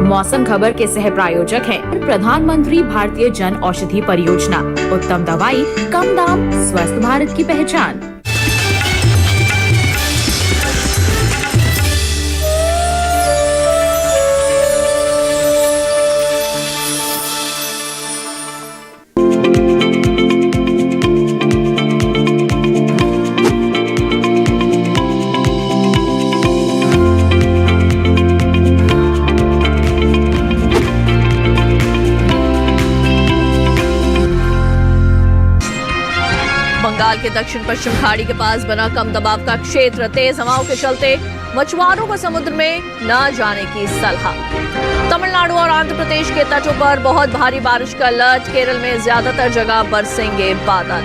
मौसम खबर के सह प्रायोजक हैं प्रधानमंत्री भारतीय जन औषधि परियोजना। उत्तम दवाई, कम दाम, स्वस्थ भारत की पहचान। बंगाल के दक्षिण पश्चिम खाड़ी के पास बना कम दबाव का क्षेत्र, तेज हवाओं के चलते मछुआरों को समुद्र में न जाने की सलाह। तमिलनाडु और आंध्र प्रदेश के तटों पर बहुत भारी बारिश का अलर्ट। केरल में ज्यादातर जगह बरसेंगे बादल।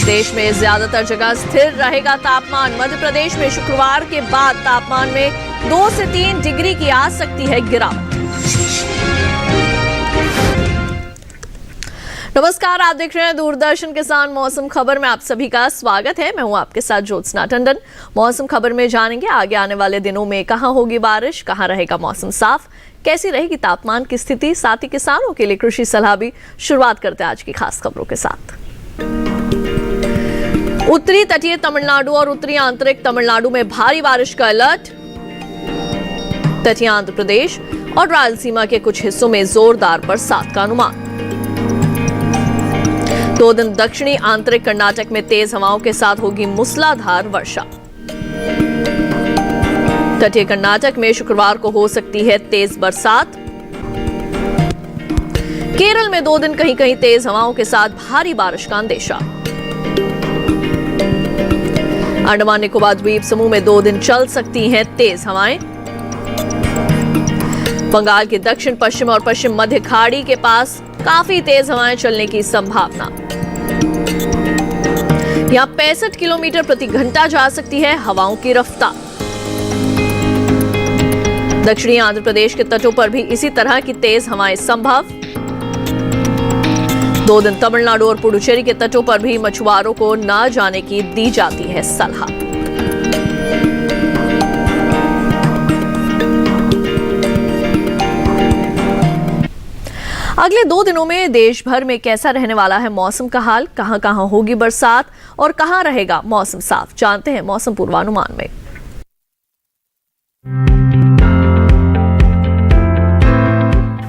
देश में ज्यादातर जगह स्थिर रहेगा तापमान। मध्य प्रदेश में शुक्रवार के बाद तापमान में 2 से 3 डिग्री की आ सकती है गिरावट। नमस्कार, आप देख रहे हैं दूरदर्शन किसान मौसम खबर में आप सभी का स्वागत है। मैं हूं आपके साथ ज्योत्सना टंडन। मौसम खबर में जानेंगे आगे आने वाले दिनों में कहां होगी बारिश, कहां रहेगा मौसम साफ, कैसी रहेगी तापमान की स्थिति, साथ ही किसानों के लिए कृषि सलाह भी। शुरुआत करते हैं आज की खास खबरों के साथ। उत्तरी तटीय तमिलनाडु और उत्तरी आंतरिक तमिलनाडु में भारी बारिश का अलर्ट। तटीय आंध्र प्रदेश और रायलसीमा के कुछ हिस्सों में जोरदार बरसात का अनुमान। 2 दिन दक्षिणी आंतरिक कर्नाटक में तेज हवाओं के साथ होगी मूसलाधार वर्षा। तटीय कर्नाटक में शुक्रवार को हो सकती है तेज बरसात। केरल में 2 दिन कहीं कहीं तेज हवाओं के साथ भारी बारिश का अंदेशा। अंडमान निकोबार द्वीप समूह में 2 दिन चल सकती हैं तेज हवाएं। बंगाल के दक्षिण पश्चिम और पश्चिम मध्य खाड़ी के पास काफी तेज हवाएं चलने की संभावना। यहां 65 किलोमीटर प्रति घंटा जा सकती है हवाओं की रफ्तार। दक्षिणी आंध्र प्रदेश के तटों पर भी इसी तरह की तेज हवाएं संभव। 2 दिन तमिलनाडु और पुडुचेरी के तटों पर भी मछुआरों को न जाने की दी जाती है सलाह। अगले 2 दिनों में देश भर में कैसा रहने वाला है मौसम का हाल, कहां कहां होगी बरसात और कहां रहेगा मौसम साफ, जानते हैं मौसम पूर्वानुमान में।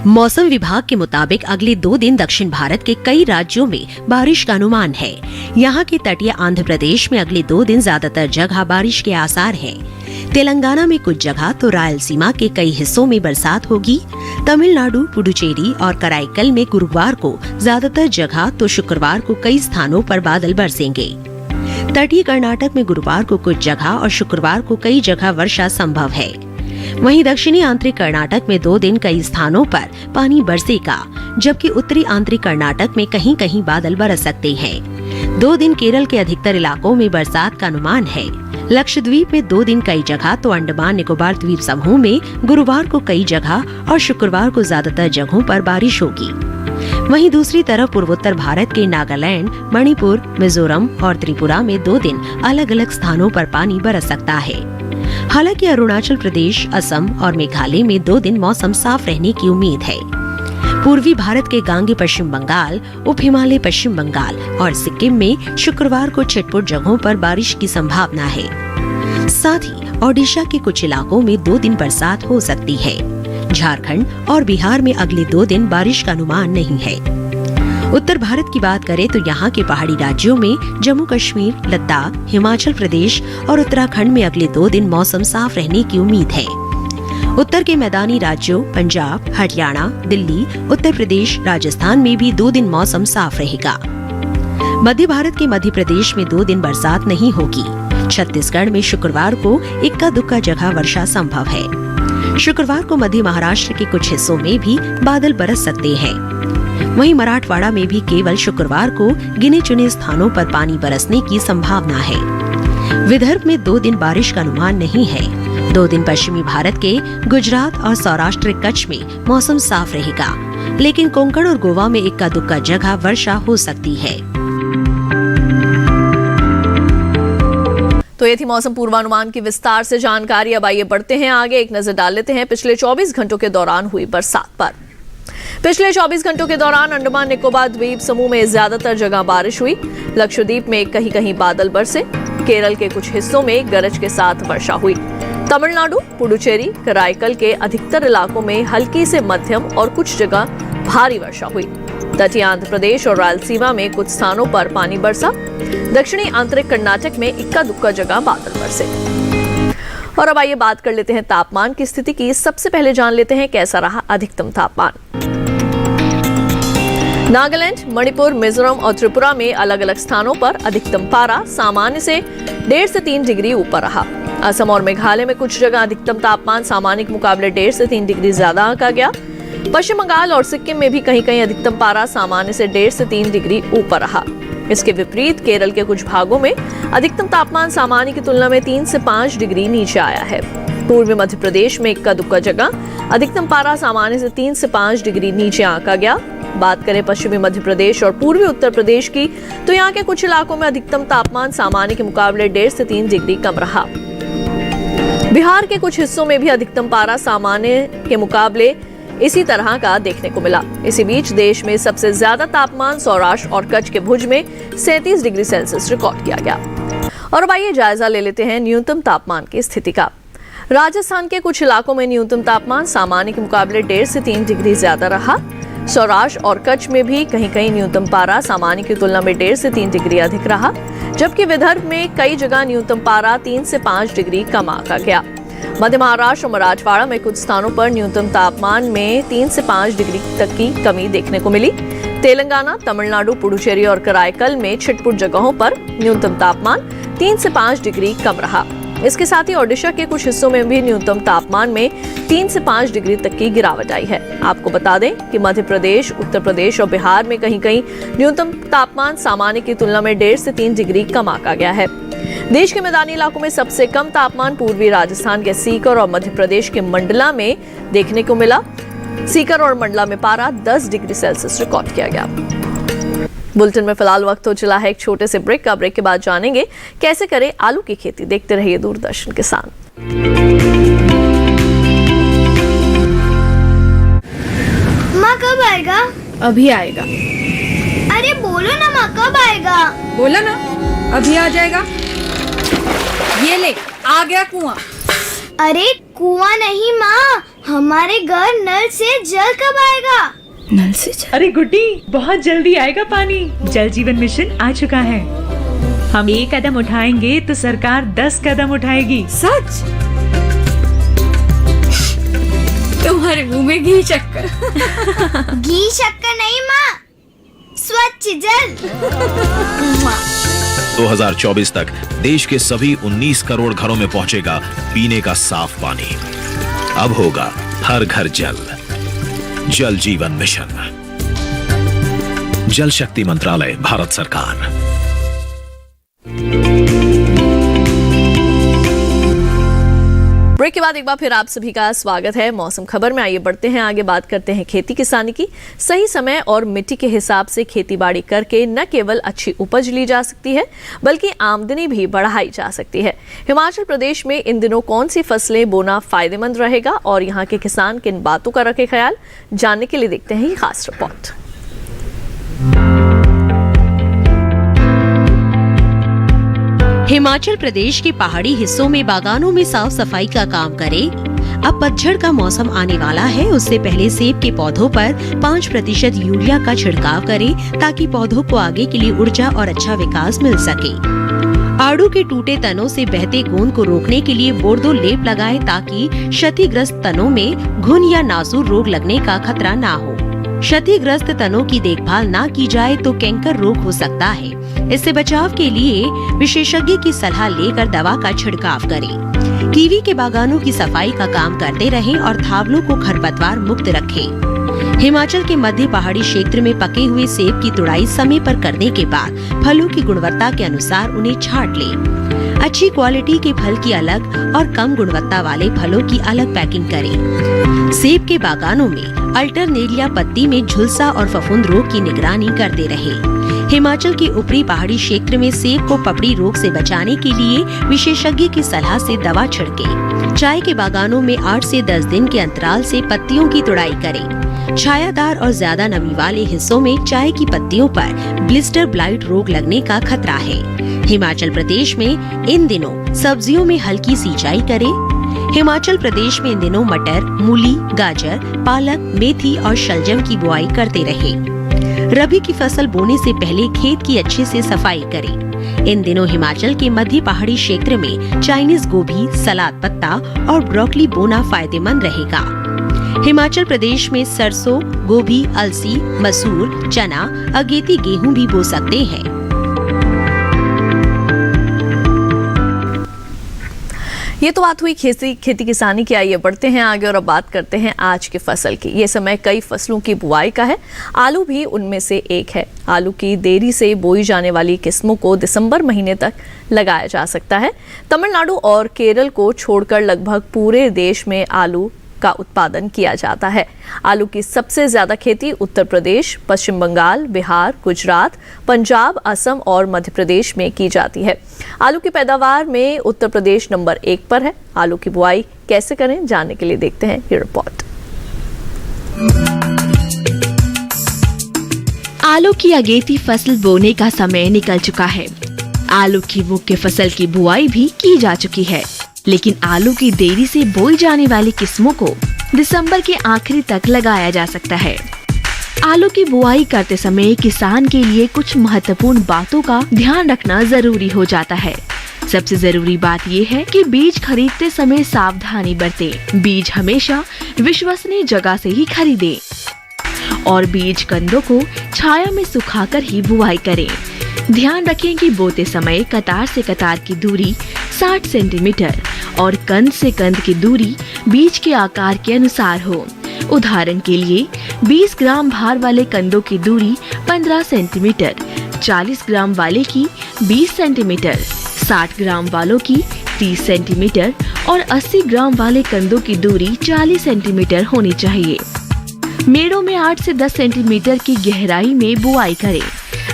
मौसम विभाग के मुताबिक अगले 2 दिन दक्षिण भारत के कई राज्यों में बारिश का अनुमान है। यहाँ के तटीय आंध्र प्रदेश में अगले 2 दिन ज्यादातर जगह बारिश के आसार हैं। तेलंगाना में कुछ जगह तो रायलसीमा के कई हिस्सों में बरसात होगी। तमिलनाडु, पुडुचेरी और कराईकल में गुरुवार को ज्यादातर जगह तो शुक्रवार को कई स्थानों पर बादल बरसेंगे। तटीय कर्नाटक में गुरुवार को कुछ जगह और शुक्रवार को कई जगह वर्षा संभव है। वहीं दक्षिणी आंतरिक कर्नाटक में 2 दिन कई स्थानों पर पानी बरसेगा, जबकि उत्तरी आंतरिक कर्नाटक में कहीं कहीं बादल बरस सकते हैं। 2 दिन केरल के अधिकतर इलाकों में बरसात का अनुमान है। लक्षद्वीप में 2 दिन कई जगह तो अंडमान निकोबार द्वीप समूह में गुरुवार को कई जगह और शुक्रवार को ज्यादातर जगहों पर बारिश होगी। वहीं दूसरी तरफ पूर्वोत्तर भारत के नागालैंड, मणिपुर, मिजोरम और त्रिपुरा में 2 दिन अलग अलग स्थानों पर पानी बरस सकता है। हालांकि अरुणाचल प्रदेश, असम और मेघालय में 2 दिन मौसम साफ रहने की उम्मीद है। पूर्वी भारत के गांगे पश्चिम बंगाल, उप हिमालय पश्चिम बंगाल और सिक्किम में शुक्रवार को छिटपुट जगहों पर बारिश की संभावना है। साथ ही ओडिशा के कुछ इलाकों में 2 दिन बरसात हो सकती है। झारखंड और बिहार में अगले 2 दिन बारिश का अनुमान नहीं है। उत्तर भारत की बात करें तो यहाँ के पहाड़ी राज्यों में जम्मू कश्मीर, लद्दाख, हिमाचल प्रदेश और उत्तराखंड में अगले 2 दिन मौसम साफ रहने की उम्मीद है। उत्तर के मैदानी राज्यों पंजाब, हरियाणा, दिल्ली, उत्तर प्रदेश, राजस्थान में भी 2 दिन मौसम साफ रहेगा। मध्य भारत के मध्य प्रदेश में 2 दिन बरसात नहीं होगी। छत्तीसगढ़ में शुक्रवार को इक्का दुक्का जगह वर्षा संभव है। शुक्रवार को मध्य महाराष्ट्र के कुछ हिस्सों में भी बादल बरस सकते हैं। वहीं मराठवाड़ा में भी केवल शुक्रवार को गिने चुने स्थानों पर पानी बरसने की संभावना है। विदर्भ में 2 दिन बारिश का अनुमान नहीं है। 2 दिन पश्चिमी भारत के गुजरात और सौराष्ट्र कच्छ में मौसम साफ रहेगा, लेकिन कोंकण और गोवा में इक्का दुक्का जगह वर्षा हो सकती है। तो ये थी मौसम पूर्वानुमान की विस्तार से जानकारी। अब आइए बढ़ते हैं आगे, एक नजर डाल लेते हैं पिछले 24 घंटों के दौरान हुई बरसात पर। पिछले 24 घंटों के दौरान अंडमान निकोबार द्वीप समूह में ज्यादातर जगह बारिश हुई। लक्षद्वीप में कहीं कहीं बादल बरसे। केरल के कुछ हिस्सों में गरज के साथ वर्षा हुई। तमिलनाडु, पुडुचेरी, कराईकल के अधिकतर इलाकों में हल्की से मध्यम और कुछ जगह भारी वर्षा हुई। तटीय आंध्र प्रदेश और रायलसीमा में कुछ स्थानों पर पानी बरसा। दक्षिणी आंतरिक कर्नाटक में इक्का दुक्का जगह बादल बरसे। और अब आइए बात कर लेते हैं तापमान की स्थिति की। सबसे पहले जान लेते हैं कैसा रहा अधिकतम तापमान। नागालैंड, मणिपुर, मिजोरम और त्रिपुरा में अलग अलग स्थानों पर अधिकतम पारा सामान्य से 1.5 से 3 डिग्री ऊपर रहा। असम और मेघालय में कुछ जगह अधिकतम तापमान सामान्य के मुकाबले 1.5 से 3 डिग्री ज्यादा आंका गया। पश्चिम बंगाल और सिक्किम में भी कहीं कहीं अधिकतम पारा सामान्य से 1.5 से 3 डिग्री ऊपर रहा। इसके विपरीत केरल के कुछ भागों में अधिकतम तापमान सामान्य की तुलना में 3 से 5 डिग्री नीचे आया है। पूर्वी मध्य प्रदेश में इक्का दुक्का जगह अधिकतम पारा सामान्य से 3 से 5 डिग्री नीचे आंका गया। बात करें पश्चिमी मध्य प्रदेश और पूर्वी उत्तर प्रदेश की, तो यहाँ के कुछ इलाकों में अधिकतम तापमान सामान्य के मुकाबले 1.5 से 3 डिग्री कम रहा। बिहार के कुछ हिस्सों में भी अधिकतम पारा सामान्य के मुकाबले इसी तरह का देखने को मिला। इसी बीच देश में सबसे ज्यादा तापमान सौराष्ट्र और कच्छ के भुज में 37 डिग्री सेल्सियस रिकॉर्ड किया गया। और अब आइए जायजा ले लेते हैं न्यूनतम तापमान की स्थिति का। राजस्थान के कुछ इलाकों में न्यूनतम तापमान सामान्य के मुकाबले 1.5 से 3 डिग्री ज्यादा रहा। सौराष्ट्र और कच्छ में भी कहीं कहीं न्यूनतम पारा सामान्य की तुलना में 1.5 से 3 डिग्री अधिक रहा, जबकि विदर्भ में कई जगह न्यूनतम पारा 3 से 5 डिग्री कम आंका गया। मध्य महाराष्ट्र और मराठवाड़ा में कुछ स्थानों पर न्यूनतम तापमान में 3 से 5 डिग्री तक की कमी देखने को मिली। तेलंगाना, तमिलनाडु, पुडुचेरी और कराईकल में छिटपुट जगहों पर न्यूनतम तापमान 3 से 5 डिग्री कम रहा। इसके साथ ही ओडिशा के कुछ हिस्सों में भी न्यूनतम तापमान में 3 से 5 डिग्री तक की गिरावट आई है। आपको बता दें कि मध्य प्रदेश, उत्तर प्रदेश और बिहार में कहीं कहीं न्यूनतम तापमान सामान्य की तुलना में 1.5 से 3 डिग्री कम आंका गया है। देश के मैदानी इलाकों में सबसे कम तापमान पूर्वी राजस्थान के सीकर और मध्य प्रदेश के मंडला में देखने को मिला। सीकर और मंडला में पारा 10 डिग्री सेल्सियस रिकॉर्ड किया गया। बुलेटिन में फिलहाल वक्त हो चला है एक छोटे से ब्रेक का। ब्रेक के बाद जानेंगे कैसे करें आलू की खेती। देखते रहिए दूरदर्शन किसान। माँ कब आएगा? अभी आएगा। अरे बोलो ना माँ कब आएगा? बोला ना अभी आ जाएगा। ये ले आ गया कुआं। अरे कुआं नहीं माँ, हमारे घर नल से जल कब आएगा? नल से जल? अरे गुड्डी, बहुत जल्दी आएगा पानी। जल जीवन मिशन आ चुका है। हम 1 कदम उठाएंगे तो सरकार 10 कदम उठाएगी। सच? तुम्हारे मुंह में घी शक्कर। घी शक्कर नहीं माँ, स्वच्छ जल। 2024 तक देश के सभी 19 करोड़ घरों में पहुंचेगा पीने का साफ पानी। अब होगा हर घर जल। जल जीवन मिशन, जल शक्ति मंत्रालय, भारत सरकार। ब्रेक के बाद एक बार फिर आप सभी का स्वागत है मौसम खबर में। आइए बढ़ते हैं आगे, बात करते हैं खेती किसानी की। सही समय और मिट्टी के हिसाब से खेती बाड़ी करके न केवल अच्छी उपज ली जा सकती है बल्कि आमदनी भी बढ़ाई जा सकती है। हिमाचल प्रदेश में इन दिनों कौन सी फसलें बोना फायदेमंद रहेगा और यहाँ के किसान किन बातों का रखे ख्याल, जानने के लिए देखते हैं ये खास रिपोर्ट। हिमाचल प्रदेश के पहाड़ी हिस्सों में बागानों में साफ सफाई का काम करें। अब पतझड़ का मौसम आने वाला है, उससे पहले सेब के पौधों पर 5% यूरिया का छिड़काव करें ताकि पौधों को आगे के लिए ऊर्जा और अच्छा विकास मिल सके। आड़ू के टूटे तनों से बहते गोंद को रोकने के लिए बोर्डो लेप लगाएं ताकि क्षतिग्रस्त तनों में घुन या नासूर रोग लगने का खतरा ना हो। क्षतिग्रस्त तनों की देखभाल ना की जाए तो कैंकर रोग हो सकता है। इससे बचाव के लिए विशेषज्ञ की सलाह लेकर दवा का छिड़काव करें। कीवी के बागानों की सफाई का काम करते रहें और थावलों को खरपतवार मुक्त रखें। हिमाचल के मध्य पहाड़ी क्षेत्र में पके हुए सेब की तुड़ाई समय पर करने के बाद फलों की गुणवत्ता के अनुसार उन्हें छांट लें। अच्छी क्वालिटी के फल की अलग और कम गुणवत्ता वाले फलों की अलग पैकिंग करें। सेब के बागानों में अल्टरनेरिया पत्ती में झुलसा और फफूंद रोग की निगरानी करते रहें। हिमाचल के ऊपरी पहाड़ी क्षेत्र में सेब को पपड़ी रोग से बचाने के लिए विशेषज्ञ की सलाह से दवा छिड़के। चाय के बागानों में 8 से 10 दिन के अंतराल से पत्तियों की तुड़ाई करें। छायादार और ज्यादा नमी वाले हिस्सों में चाय की पत्तियों पर ब्लिस्टर ब्लाइट रोग लगने का खतरा है। हिमाचल प्रदेश में इन दिनों सब्जियों में हल्की सिंचाई करें। हिमाचल प्रदेश में इन दिनों मटर, मूली, गाजर, पालक, मेथी और शलजम की बुआई करते रहे। रबी की फसल बोने से पहले खेत की अच्छे से सफाई करें। इन दिनों हिमाचल के मध्य पहाड़ी क्षेत्र में चाइनीज गोभी, सलाद पत्ता और ब्रोकली बोना फायदेमंद रहेगा। हिमाचल प्रदेश में सरसों, गोभी, अलसी, मसूर, चना, अगेती गेहूं भी बो सकते हैं। ये तो बात हुई खेती किसानी की। आइए बढ़ते हैं आगे और अब बात करते हैं आज की फसल की। ये समय कई फसलों की बुआई का है। आलू भी उनमें से एक है। आलू की देरी से बोई जाने वाली किस्मों को दिसंबर महीने तक लगाया जा सकता है। तमिलनाडु और केरल को छोड़कर लगभग पूरे देश में आलू का उत्पादन किया जाता है। आलू की सबसे ज्यादा खेती उत्तर प्रदेश, पश्चिम बंगाल, बिहार, गुजरात, पंजाब, असम और मध्य प्रदेश में की जाती है। आलू की पैदावार में उत्तर प्रदेश नंबर 1 पर है। आलू की बुआई कैसे करें, जानने के लिए देखते हैं ये रिपोर्ट। आलू की अगेती फसल बोने का समय निकल चुका है। आलू की मुख्य फसल की बुआई भी की जा चुकी है, लेकिन आलू की देरी से बोई जाने वाली किस्मों को दिसंबर के आखिरी तक लगाया जा सकता है। आलू की बुआई करते समय किसान के लिए कुछ महत्वपूर्ण बातों का ध्यान रखना जरूरी हो जाता है। सबसे जरूरी बात ये है कि बीज खरीदते समय सावधानी बरतें। बीज हमेशा विश्वसनीय जगह से ही खरीदें और बीज कंदों को छाया में सुखाकर ही बुआई करें। ध्यान रखें कि बोते समय कतार से कतार की दूरी 60 सेंटीमीटर और कंद से कंद की दूरी बीज के आकार के अनुसार हो। उदाहरण के लिए 20 ग्राम भार वाले कंदों की दूरी 15 सेंटीमीटर, 40 ग्राम वाले की 20 सेंटीमीटर, 60 ग्राम वालों की 30 सेंटीमीटर और 80 ग्राम वाले कंदों की दूरी 40 सेंटीमीटर होनी चाहिए। मेड़ों में 8 से 10 सेंटीमीटर की गहराई में बुआई करें।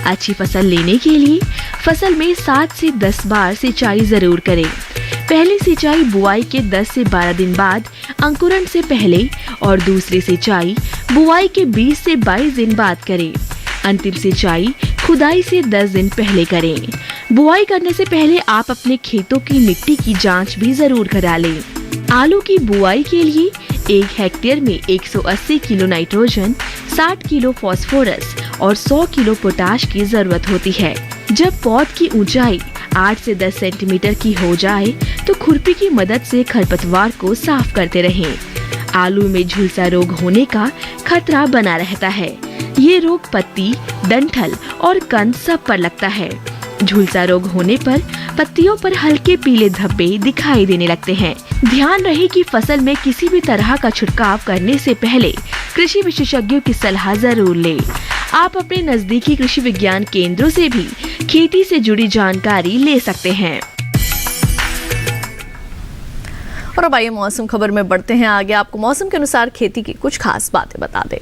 अच्छी फसल लेने के लिए फसल में 7 से 10 बार सिंचाई जरूर करें। पहली सिंचाई बुआई के 10 से 12 दिन बाद अंकुरण से पहले और दूसरी सिंचाई बुआई के 20 से 22 दिन बाद करें। अंतिम सिंचाई खुदाई से 10 दिन पहले करें। बुआई करने से पहले आप अपने खेतों की मिट्टी की जांच भी जरूर करा लें। आलू की बुआई के लिए 1 हेक्टेयर में 180 किलो नाइट्रोजन, 60 किलो फास्फोरस और 100 किलो पोटाश की जरूरत होती है। जब पौध की ऊंचाई 8 से 10 सेंटीमीटर की हो जाए तो खुरपी की मदद से खरपतवार को साफ करते रहें। आलू में झुलसा रोग होने का खतरा बना रहता है। ये रोग पत्ती, डंठल और कंद सब पर लगता है। झुलसा रोग होने पर पत्तियों पर हल्के पीले धब्बे दिखाई देने लगते हैं। ध्यान रहे कि फसल में किसी भी तरह का छिड़काव करने से पहले कृषि विशेषज्ञों की सलाह जरूर लें। आप अपने नजदीकी कृषि विज्ञान केंद्रों से भी खेती से जुड़ी जानकारी ले सकते हैं। और अब आइए मौसम खबर में बढ़ते हैं आगे। आपको मौसम के अनुसार खेती की कुछ खास बातें बता दें।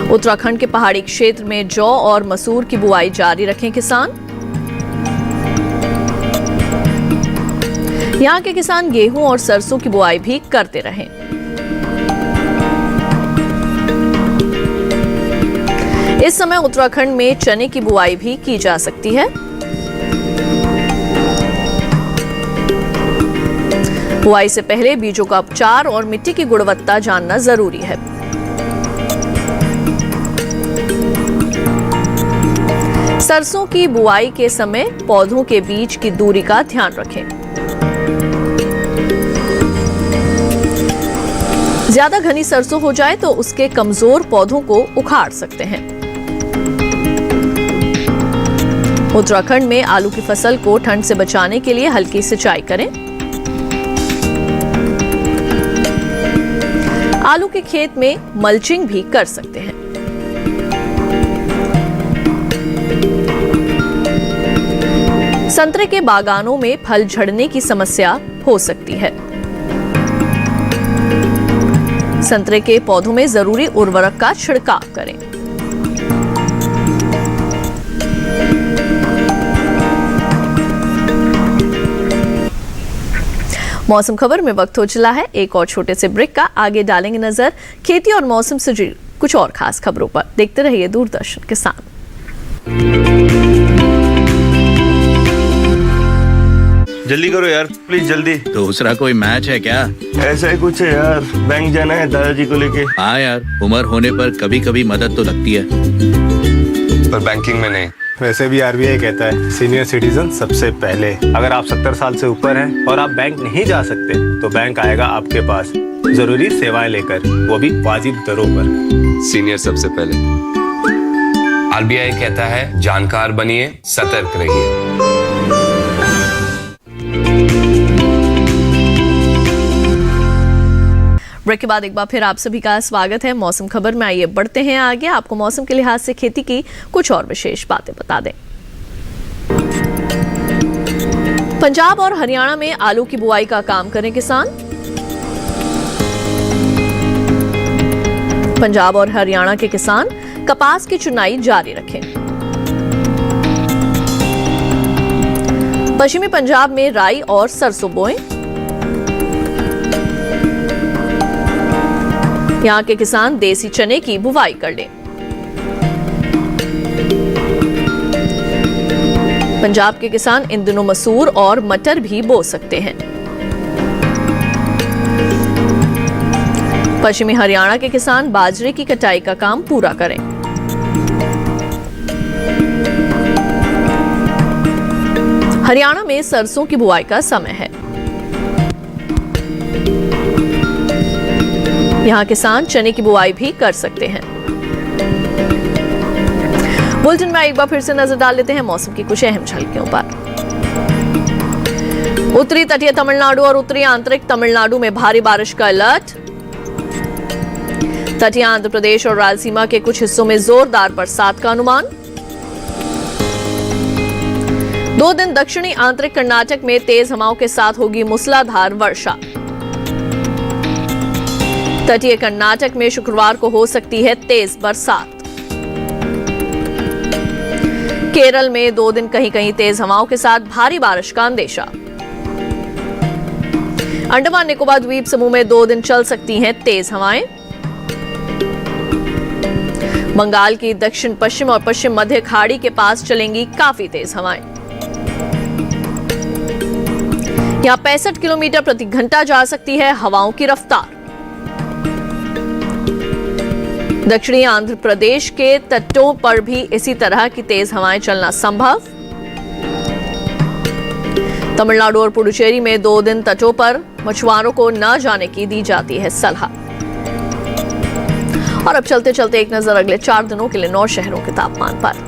उत्तराखंड के पहाड़ी क्षेत्र में जौ और मसूर की बुआई जारी रखें किसान। यहाँ के किसान गेहूं और सरसों की बुआई भी करते रहें। इस समय उत्तराखंड में चने की बुआई भी की जा सकती है। बुआई से पहले बीजों का उपचार और मिट्टी की गुणवत्ता जानना जरूरी है। सरसों की बुआई के समय पौधों के बीच की दूरी का ध्यान रखें। ज्यादा घनी सरसों हो जाए तो उसके कमजोर पौधों को उखाड़ सकते हैं। उत्तराखंड में आलू की फसल को ठंड से बचाने के लिए हल्की सिंचाई करें। आलू के खेत में मल्चिंग भी कर सकते हैं। संतरे के बागानों में फल झड़ने की समस्या हो सकती है। संतरे के पौधों में जरूरी उर्वरक का छिड़काव करें। मौसम खबर में वक्त हो चला है एक और छोटे से ब्रेक का। आगे डालेंगे नजर खेती और मौसम से जुड़ी कुछ और खास खबरों पर। देखते रहिए दूरदर्शन किसान। जल्दी करो यार, प्लीज जल्दी। दूसरा कोई मैच है क्या? ऐसा ही कुछ है यार, बैंक जाना है दादाजी को लेके। हाँ यार, उम्र होने पर कभी कभी मदद तो लगती है, पर बैंकिंग में नहीं। वैसे भी आरबीआई कहता है सीनियर सिटीजन सबसे पहले। अगर आप 70 साल से ऊपर हैं और आप बैंक नहीं जा सकते तो बैंक आएगा आपके पास जरूरी सेवाएं लेकर, वो भी वाजिब दरों पर। सीनियर सबसे पहले। आरबीआई कहता है जानकार बनिए, सतर्क रहिए। ब्रेक के बाद एक बार फिर आप सभी का स्वागत है मौसम खबर में। आइए बढ़ते हैं आगे, आपको मौसम के लिहाज से खेती की कुछ और विशेष बातें बता दें। पंजाब और हरियाणा में आलू की बुआई का काम करें किसान। पंजाब और हरियाणा के किसान कपास की चुनाई जारी रखें। पश्चिमी पंजाब में राई और सरसों बोएं। यहां के किसान देसी चने की बुवाई कर लें। पंजाब के किसान इन दिनों मसूर और मटर भी बो सकते हैं। पश्चिमी हरियाणा के किसान बाजरे की कटाई का काम पूरा करें। हरियाणा में सरसों की बुआई का समय है। यहां किसान चने की बुआई भी कर सकते हैं। बुलेटिन में एक बार फिर से नजर डाल लेते हैं मौसम की कुछ अहम झलकियों पर। उत्तरी तटीय तमिलनाडु और उत्तरी आंतरिक तमिलनाडु में भारी बारिश का अलर्ट। तटीय आंध्र प्रदेश और रायलसीमा के कुछ हिस्सों में जोरदार बरसात का अनुमान। 2 दिन दक्षिणी आंतरिक कर्नाटक में तेज हवाओं के साथ होगी मूसलाधार वर्षा। तटीय कर्नाटक में शुक्रवार को हो सकती है तेज बरसात। केरल में 2 दिन कहीं कहीं तेज हवाओं के साथ भारी बारिश का अंदेशा। अंडमान निकोबार द्वीप समूह में 2 दिन चल सकती हैं तेज हवाएं। बंगाल की दक्षिण पश्चिम और पश्चिम मध्य खाड़ी के पास चलेंगी काफी तेज हवाएं। यहां 65 किलोमीटर प्रति घंटा जा सकती है हवाओं की रफ्तार। दक्षिणी आंध्र प्रदेश के तटों पर भी इसी तरह की तेज हवाएं चलना संभव। तमिलनाडु और पुडुचेरी में 2 दिन तटों पर मछुआरों को न जाने की दी जाती है सलाह। और अब चलते चलते एक नजर अगले 4 दिनों के लिए 9 शहरों के तापमान पर।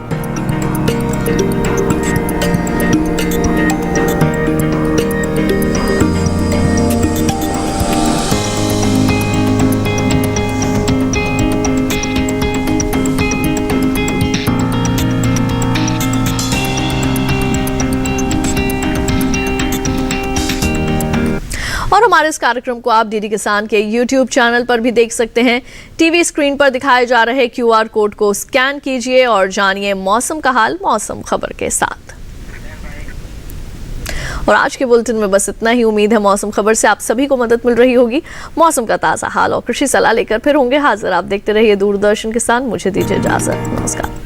और हमारे इस कार्यक्रम को आप डीडी किसान के YouTube चैनल पर भी देख सकते हैं। टीवी स्क्रीन पर दिखाए जा रहे QR कोड को स्कैन कीजिए और जानिए मौसम का हाल मौसम खबर के साथ। और आज के बुलेटिन में बस इतना ही। उम्मीद है मौसम खबर से आप सभी को मदद मिल रही होगी। मौसम का ताजा हाल और कृषि सलाह लेकर फिर होंगे हाजिर। आप देखते रहिए दूरदर्शन किसान। मुझे दीजिए इजाजत, नमस्कार।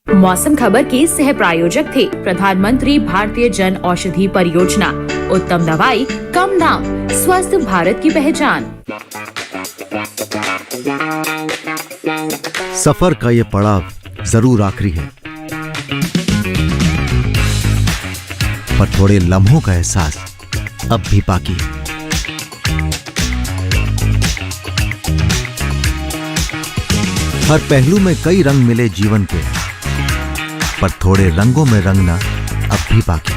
मौसम खबर के सह प्रायोजक थे प्रधानमंत्री भारतीय जन औषधि परियोजना। उत्तम दवाई, कम दाम, स्वस्थ भारत की पहचान। सफर का ये पड़ाव जरूर आखिरी है, पर थोड़े लम्हों का एहसास अब भी बाकी है। हर पहलू में कई रंग मिले जीवन के, पर थोड़े रंगों में रंगना अब भी बाकी।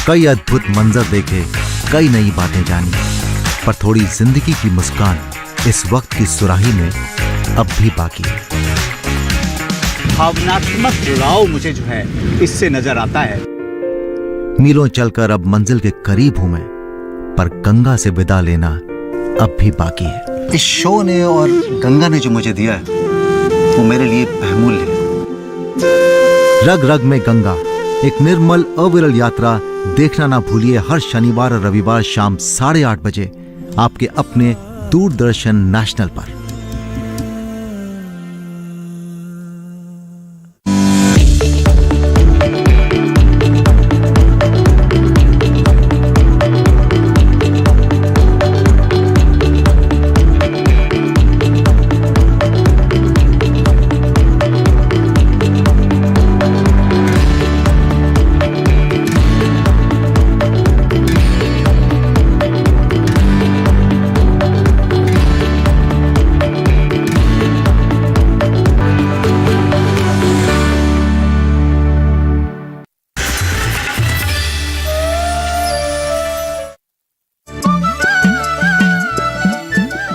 कई अद्भुत मंजर देखे, कई नई बातें जानी, पर थोड़ी जिंदगी की मुस्कान इस वक्त की सुराही में अब भी बाकी है। भावनात्मक जुड़ाव मुझे जो है इससे नजर आता है। मीलों चलकर अब मंजिल के करीब हूं मैं, पर गंगा से विदा लेना अब भी बाकी है। इस शो ने और गंगा ने जो मुझे दिया है वो मेरे लिए बहुमूल्य है। रग रग में गंगा, एक निर्मल अविरल यात्रा देखना ना भूलिए हर शनिवार और रविवार शाम 8:30 बजे आपके अपने दूरदर्शन नेशनल पर।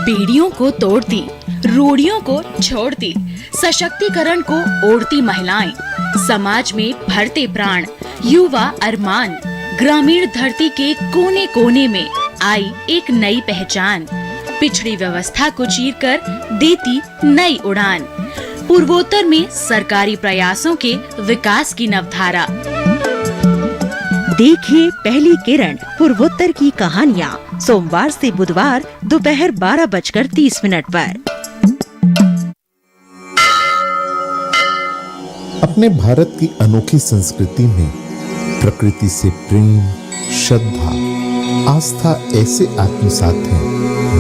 बेड़ियों को तोड़ती, रूढ़ियों को छोड़ती, सशक्तिकरण को ओढ़ती महिलाएं, समाज में भरते प्राण, युवा अरमान, ग्रामीण धरती के कोने कोने में आई एक नई पहचान, पिछड़ी व्यवस्था को चीरकर देती नई उड़ान, पूर्वोत्तर में सरकारी प्रयासों के विकास की नवधारा। देखिए पहली किरण पूर्वोत्तर की कहानियाँ सोमवार से बुधवार दोपहर 12:30 पर। अपने भारत की अनोखी संस्कृति में प्रकृति से प्रेम, श्रद्धा, आस्था ऐसे आत्मसात हैं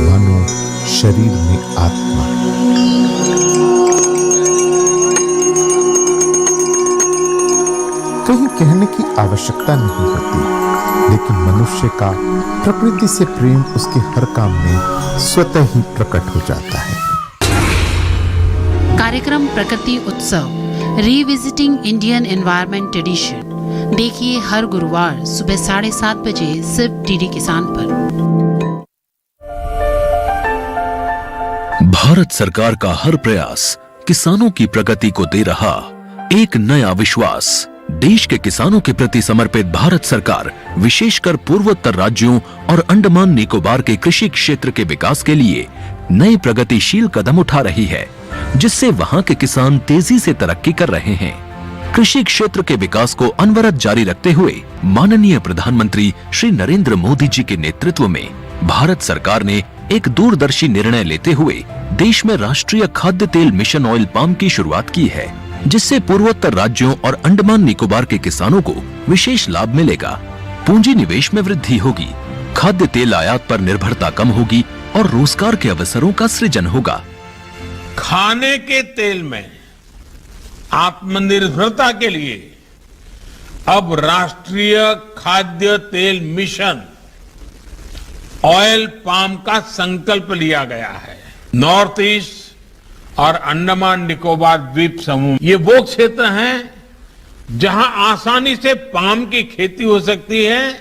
मानो शरीर में आत्मा। कहीं कहने की आवश्यकता नहीं होती, लेकिन मनुष्य का प्रकृति से प्रेम उसके हर काम में स्वतः ही प्रकट हो जाता है। कार्यक्रम प्रकृति उत्सव रिविजिटिंग इंडियन एनवायरनमेंट ट्रेडिशन देखिए हर गुरुवार सुबह 7:30 बजे सिर्फ डीडी किसान पर। भारत सरकार का हर प्रयास किसानों की प्रगति को दे रहा एक नया विश्वास। देश के किसानों के प्रति समर्पित भारत सरकार विशेषकर पूर्वोत्तर राज्यों और अंडमान निकोबार के कृषि क्षेत्र के विकास के लिए नए प्रगतिशील कदम उठा रही है, जिससे वहां के किसान तेजी से तरक्की कर रहे हैं। कृषि क्षेत्र के विकास को अनवरत जारी रखते हुए माननीय प्रधानमंत्री श्री नरेंद्र मोदी जी के नेतृत्व में भारत सरकार ने एक दूरदर्शी निर्णय लेते हुए देश में राष्ट्रीय खाद्य तेल मिशन ऑयल पाम की शुरुआत की है, जिससे पूर्वोत्तर राज्यों और अंडमान निकोबार के किसानों को विशेष लाभ मिलेगा। पूंजी निवेश में वृद्धि होगी, खाद्य तेल आयात पर निर्भरता कम होगी और रोजगार के अवसरों का सृजन होगा। खाने के तेल में आत्मनिर्भरता के लिए अब राष्ट्रीय खाद्य तेल मिशन ऑयल पाम का संकल्प लिया गया है। नॉर्थ ईस्ट और अंडमान निकोबार द्वीप समूह ये वो क्षेत्र हैं जहां आसानी से पाम की खेती हो सकती है,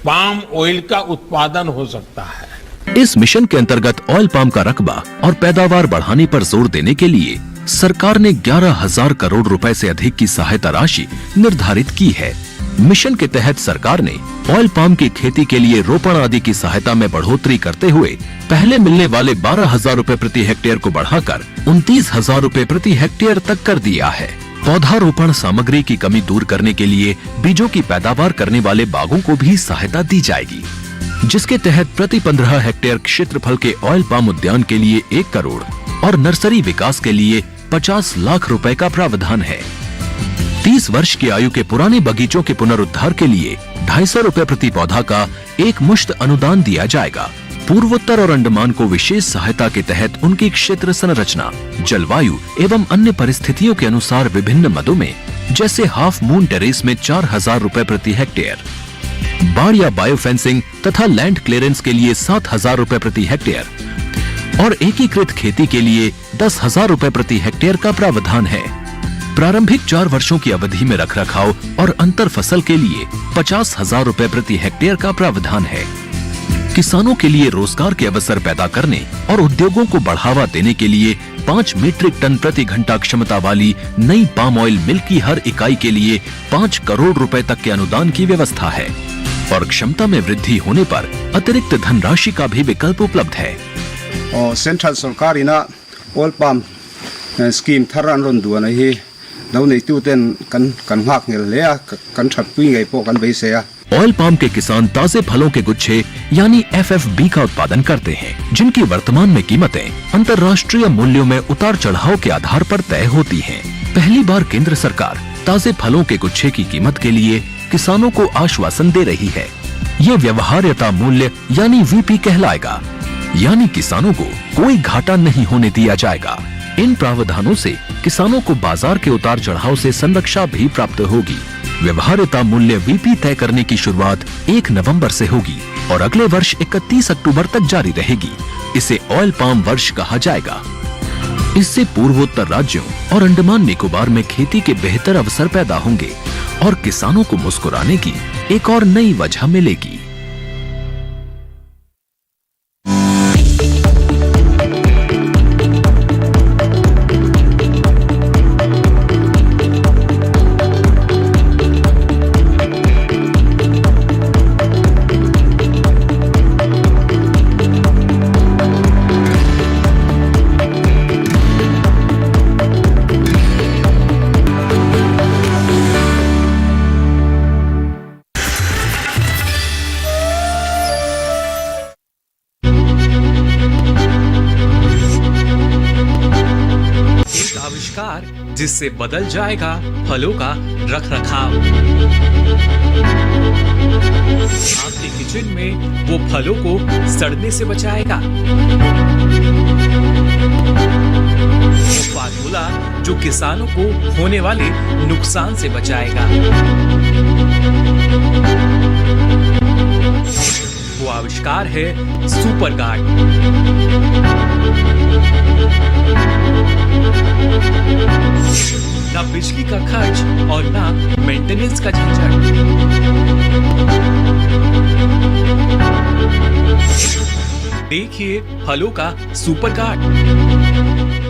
पाम ऑयल का उत्पादन हो सकता है। इस मिशन के अंतर्गत ऑयल पाम का रकबा और पैदावार बढ़ाने पर जोर देने के लिए सरकार ने 11,000 करोड़ रुपए से अधिक की सहायता राशि निर्धारित की है। मिशन के तहत सरकार ने ऑयल पाम की खेती के लिए रोपण आदि की सहायता में बढ़ोतरी करते हुए पहले मिलने वाले 12,000 रुपए प्रति हेक्टेयर को बढ़ाकर 29,000 रुपए प्रति हेक्टेयर तक कर दिया है। पौधारोपण सामग्री की कमी दूर करने के लिए बीजों की पैदावार करने वाले बागों को भी सहायता दी जाएगी, जिसके तहत प्रति 15 हेक्टेयर क्षेत्रफल के ऑयल पाम उद्यान के लिए 1 करोड़ और नर्सरी विकास के लिए 50 लाख रुपए का प्रावधान है। 30 वर्ष की आयु के पुराने बगीचों के पुनरुद्धार के लिए 250 रुपए प्रति पौधा का एक मुश्त अनुदान दिया जाएगा। पूर्वोत्तर और अंडमान को विशेष सहायता के तहत उनकी क्षेत्र संरचना, जलवायु एवं अन्य परिस्थितियों के अनुसार विभिन्न मदों में जैसे हाफ मून टेरेस में 4,000 रुपए प्रति हेक्टेयर, बाड़ या बायो फेंसिंग तथा लैंड क्लियरेंस के लिए 7,000 रुपए प्रति हेक्टेयर और एकीकृत खेती के लिए 10,000 रुपए प्रति हेक्टेयर का प्रावधान है। प्रारंभिक 4 वर्षों की अवधि में रखरखाव और अंतर फसल के लिए 50,000 रुपए प्रति हेक्टेयर का प्रावधान है। किसानों के लिए रोजगार के अवसर पैदा करने और उद्योगों को बढ़ावा देने के लिए 5 मीट्रिक टन प्रति घंटा क्षमता वाली नई पाम ऑयल मिल की हर इकाई के लिए 5 करोड़ रुपए तक के अनुदान की व्यवस्था है। और क्षमता में वृद्धि होने पर अतिरिक्त धनराशि का भी विकल्प उपलब्ध है। और सेंट्रल सरकार इना ऑयल पाम स्कीम थरन रोन दुआ नहीं दौने तुतेन कन हाक ले कन छपुई गई पो कन बेसे या। ऑयल पाम के किसान ताजे फलों के गुच्छे यानी FFB का उत्पादन करते हैं, जिनकी वर्तमान में कीमतें अंतर्राष्ट्रीय मूल्यों में उतार चढ़ाव के आधार पर तय होती हैं। पहली बार केंद्र सरकार ताजे फलों के गुच्छे की कीमत के लिए किसानों को आश्वासन दे रही है। ये व्यवहार्यता मूल्य यानी VP कहलाएगा, यानी किसानों को कोई घाटा नहीं होने दिया जाएगा। इन प्रावधानों से किसानों को बाजार के उतार चढ़ाव से संरक्षा भी प्राप्त होगी। व्यवहार्यता मूल्य VP तय करने की शुरुआत 1 नवंबर से होगी और अगले वर्ष 31 अक्टूबर तक जारी रहेगी। इसे ऑयल पाम वर्ष कहा जाएगा। इससे पूर्वोत्तर राज्यों और अंडमान निकोबार में खेती के बेहतर अवसर पैदा होंगे और किसानों को मुस्कुराने की एक और नई वजह मिलेगी। जिससे बदल जाएगा फलों का रखरखाव। आपके किचन में वो फलों को सड़ने से बचाएगा। वो फार्मूला जो किसानों को होने वाले नुकसान से बचाएगा। वो आविष्कार है सुपर गार्ड। ना बिजली का खर्च और ना मेंटेनेंस का झंझट। देखिए फलों का सुपर गार्ड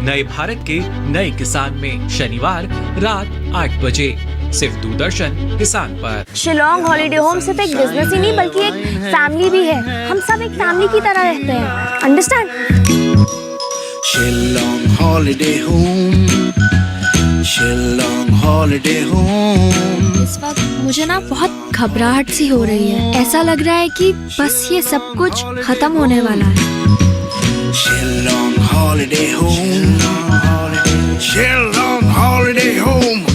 नए भारत के नए किसान में शनिवार रात 8 बजे सिर्फ दूरदर्शन किसान पर। शिलोंग हॉलिडे होम सिर्फ एक बिजनेस ही नहीं बल्कि एक फैमिली भी है। हम सब एक फैमिली की तरह रहते हैं, understand? Shillong holiday home, Shillong holiday home. इस वक्त मुझे ना बहुत घबराहट सी हो रही है। ऐसा लग रहा है कि बस ये सब कुछ खत्म होने वाला है। Shillong holiday home, Shillong holiday home.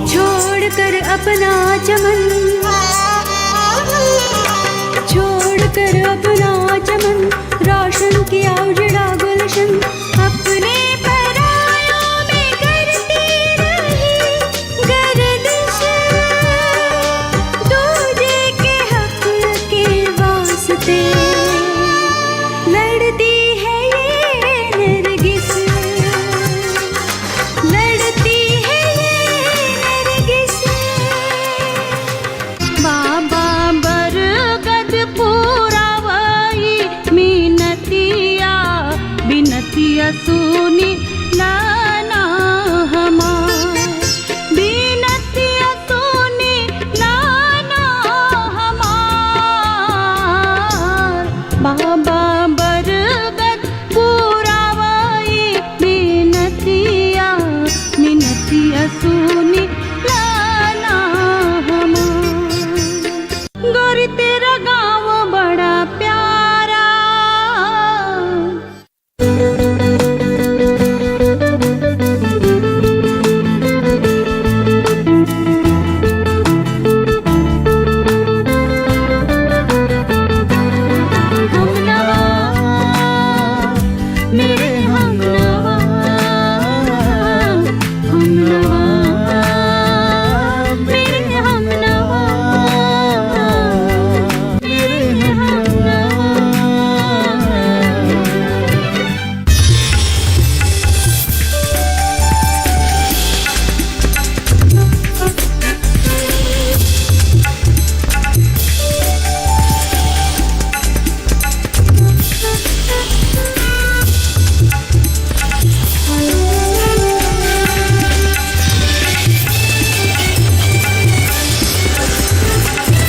छोड़कर अपना चमन, छोड़कर अपना चमन, रोशन किया उजड़ा गुलशन, अपने परायों में करती रही गर्दिश, दूजे के हक के वास्ते लड़ती है ये नरगिस, लड़ती है ये नरगिस। बाबा बरगद पूरा वही मिनतिया, बिनतिया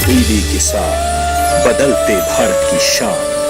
टीवी के साथ बदलते भारत की शान।